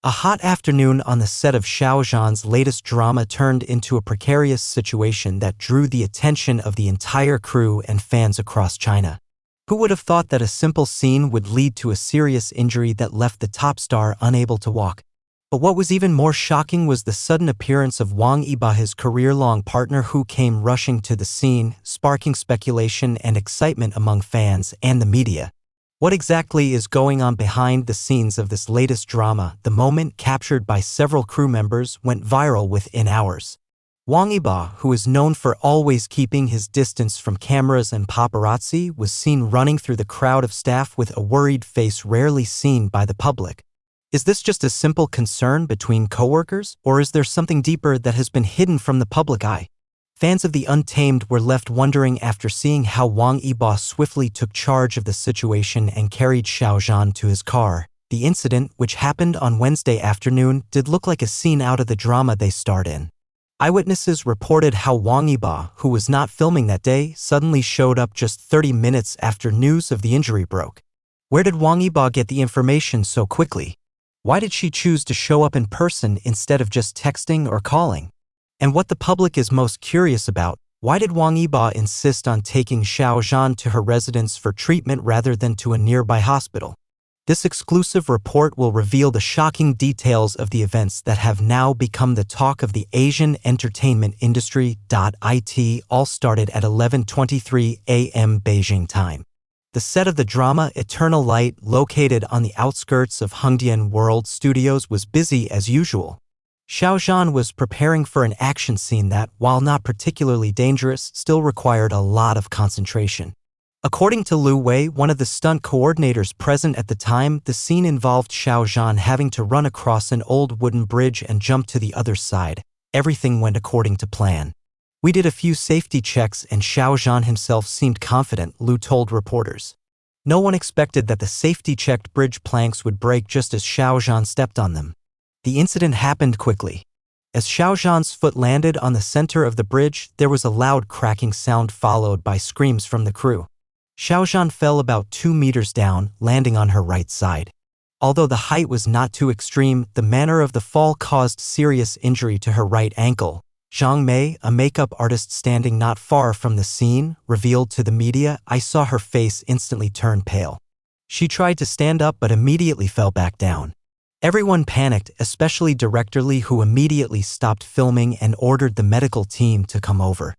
A hot afternoon on the set of Xiao Zhan's latest drama turned into a precarious situation that drew the attention of the entire crew and fans across China. Who would have thought that a simple scene would lead to a serious injury that left the top star unable to walk? But what was even more shocking was the sudden appearance of Wang Yibo-his career-long partner, who came rushing to the scene, sparking speculation and excitement among fans and the media. What exactly is going on behind the scenes of this latest drama? The moment, captured by several crew members, went viral within hours. Wang Yibo, who is known for always keeping his distance from cameras and paparazzi, was seen running through the crowd of staff with a worried face rarely seen by the public. Is this just a simple concern between coworkers, or is there something deeper that has been hidden from the public eye? Fans of The Untamed were left wondering after seeing how Wang Yibo swiftly took charge of the situation and carried Xiao Zhan to his car. The incident, which happened on Wednesday afternoon, did look like a scene out of the drama they starred in. Eyewitnesses reported how Wang Yibo, who was not filming that day, suddenly showed up just 30 minutes after news of the injury broke. Where did Wang Yibo get the information so quickly? Why did she choose to show up in person instead of just texting or calling? And what the public is most curious about, why did Wang Yibo insist on taking Xiao Zhan to her residence for treatment rather than to a nearby hospital? This exclusive report will reveal the shocking details of the events that have now become the talk of the Asian entertainment industry. It all started at 11:23 a.m. Beijing time. The set of the drama Eternal Light, located on the outskirts of Hongdian World Studios, was busy as usual. Xiao Zhan was preparing for an action scene that, while not particularly dangerous, still required a lot of concentration. According to Lu Wei, one of the stunt coordinators present at the time, the scene involved Xiao Zhan having to run across an old wooden bridge and jump to the other side. Everything went according to plan. We did a few safety checks and Xiao Zhan himself seemed confident, Lu told reporters. No one expected that the safety-checked bridge planks would break just as Xiao Zhan stepped on them. The incident happened quickly. As Xiao Zhan's foot landed on the center of the bridge, there was a loud cracking sound followed by screams from the crew. Xiao Zhan fell about 2 meters down, landing on her right side. Although the height was not too extreme, the manner of the fall caused serious injury to her right ankle. Zhang Mei, a makeup artist standing not far from the scene, revealed to the media, "I saw her face instantly turn pale. She tried to stand up but immediately fell back down." Everyone panicked, especially Director Li, who immediately stopped filming and ordered the medical team to come over.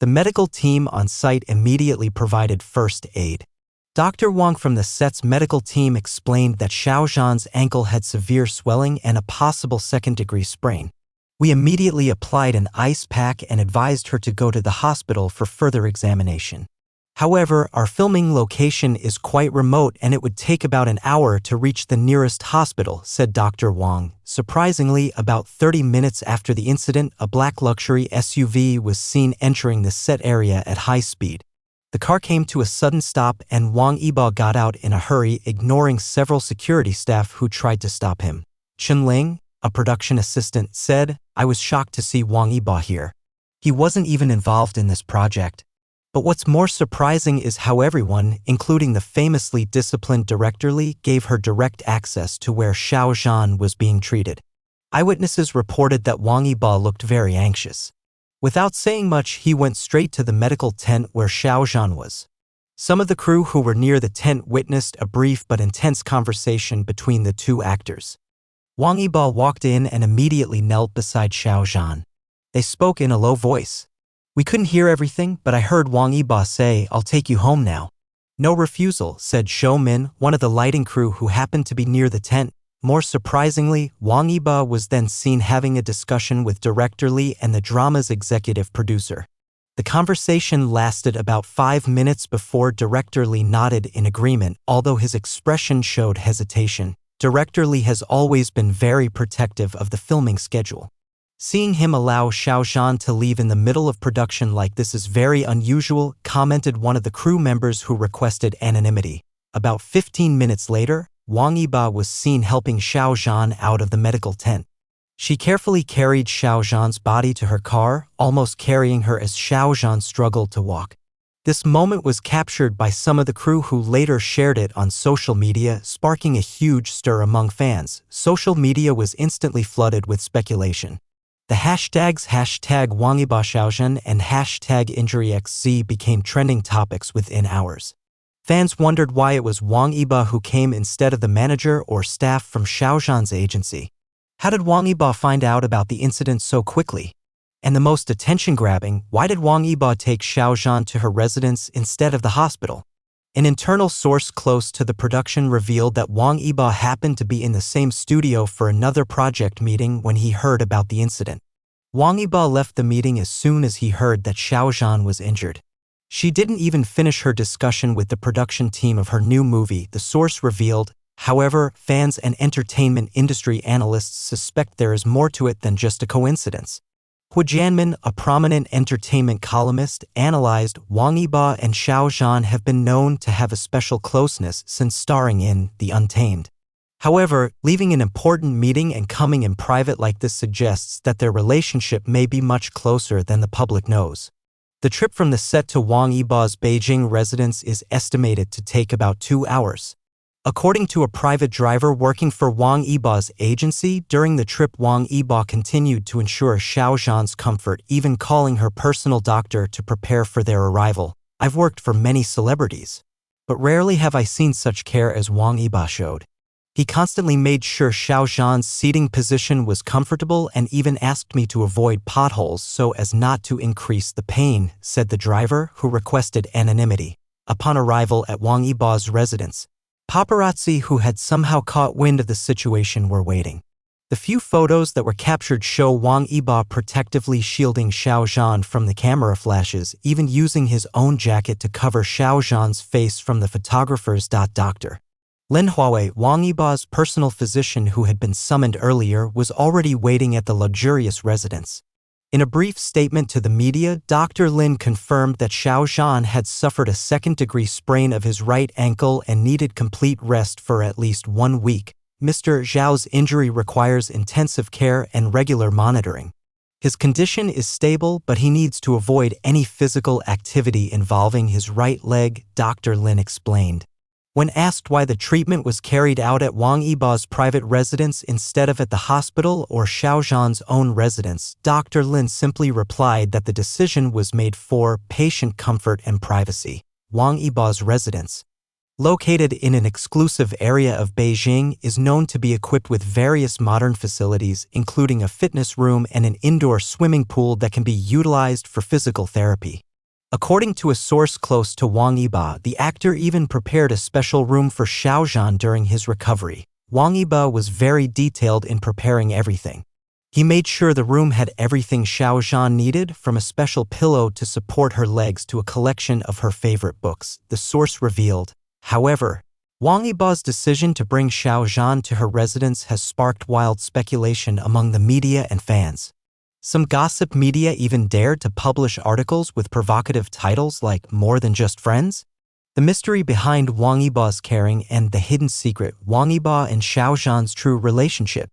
The medical team on site immediately provided first aid. Dr. Wang from the set's medical team explained that Xiao Zhan's ankle had severe swelling and a possible second-degree sprain. "We immediately applied an ice pack and advised her to go to the hospital for further examination. However, our filming location is quite remote and it would take about an hour to reach the nearest hospital," said Dr. Wang. Surprisingly, about 30 minutes after the incident, a black luxury SUV was seen entering the set area at high speed. The car came to a sudden stop and Wang Yibo got out in a hurry, ignoring several security staff who tried to stop him. Chen Ling, a production assistant, said, "I was shocked to see Wang Yibo here. He wasn't even involved in this project." But what's more surprising is how everyone, including the famously disciplined Director Li, gave her direct access to where Xiao Zhan was being treated. Eyewitnesses reported that Wang Yibo looked very anxious. Without saying much, he went straight to the medical tent where Xiao Zhan was. Some of the crew who were near the tent witnessed a brief but intense conversation between the two actors. Wang Yibo walked in and immediately knelt beside Xiao Zhan. They spoke in a low voice. "We couldn't hear everything, but I heard Wang Yibo say, 'I'll take you home now.'" "No refusal," said Shou Min, one of the lighting crew who happened to be near the tent. More surprisingly, Wang Yibo was then seen having a discussion with Director Li and the drama's executive producer. The conversation lasted about 5 minutes before Director Li nodded in agreement, although his expression showed hesitation. Director Li has always been very protective of the filming schedule. "Seeing him allow Xiao Zhan to leave in the middle of production like this is very unusual," commented one of the crew members who requested anonymity. About 15 minutes later, Wang Yibo was seen helping Xiao Zhan out of the medical tent. She carefully carried Xiao Zhan's body to her car, almost carrying her as Xiao Zhan struggled to walk. This moment was captured by some of the crew who later shared it on social media, sparking a huge stir among fans. Social media was instantly flooded with speculation. The hashtags #WangYibo-Xiao and #InjuryXZ became trending topics within hours. Fans wondered why it was Wang Yibo who came instead of the manager or staff from Xiao Zhan's agency. How did Wang Yibo find out about the incident so quickly? And the most attention-grabbing, why did Wang Yibo take Xiao Zhan to her residence instead of the hospital? An internal source close to the production revealed that Wang Yibo happened to be in the same studio for another project meeting when he heard about the incident. Wang Yibo left the meeting as soon as he heard that Xiao Zhan was injured. She didn't even finish her discussion with the production team of her new movie, the source revealed. However, fans and entertainment industry analysts suspect there is more to it than just a coincidence. Hu Jianmin, a prominent entertainment columnist, analyzed Wang Yibo and Xiao Zhan have been known to have a special closeness since starring in The Untamed. However, leaving an important meeting and coming in private like this suggests that their relationship may be much closer than the public knows. The trip from the set to Wang Yibo's Beijing residence is estimated to take about 2 hours. According to a private driver working for Wang Yibo's agency, during the trip Wang Yibo continued to ensure Xiao Zhan's comfort, even calling her personal doctor to prepare for their arrival. I've worked for many celebrities, but rarely have I seen such care as Wang Yibo showed. He constantly made sure Xiao Zhan's seating position was comfortable and even asked me to avoid potholes so as not to increase the pain, said the driver, who requested anonymity. Upon arrival at Wang Yibo's residence, paparazzi who had somehow caught wind of the situation were waiting. The few photos that were captured show Wang Yibo protectively shielding Xiao Zhan from the camera flashes, even using his own jacket to cover Xiao Zhan's face from the photographers. Dr. Lin Huawei, Wang Yibo's personal physician who had been summoned earlier, was already waiting at the luxurious residence. In a brief statement to the media, Dr. Lin confirmed that Xiao Zhan had suffered a second-degree sprain of his right ankle and needed complete rest for at least 1 week. Mr. Zhao's injury requires intensive care and regular monitoring. His condition is stable, but he needs to avoid any physical activity involving his right leg, Dr. Lin explained. When asked why the treatment was carried out at Wang Yibo's private residence instead of at the hospital or Xiao Zhan's own residence, Dr. Lin simply replied that the decision was made for patient comfort and privacy. Wang Yibo's residence, located in an exclusive area of Beijing, is known to be equipped with various modern facilities, including a fitness room and an indoor swimming pool that can be utilized for physical therapy. According to a source close to Wang Yibo, the actor even prepared a special room for Xiao Zhan during his recovery. Wang Yibo was very detailed in preparing everything. He made sure the room had everything Xiao Zhan needed, from a special pillow to support her legs to a collection of her favorite books, the source revealed. However, Wang Yibo's decision to bring Xiao Zhan to her residence has sparked wild speculation among the media and fans. Some gossip media even dared to publish articles with provocative titles like "More Than Just Friends?" The mystery behind Wang Yibo's caring and the hidden secret, Wang Yibo and Xiao Zhan's true relationship.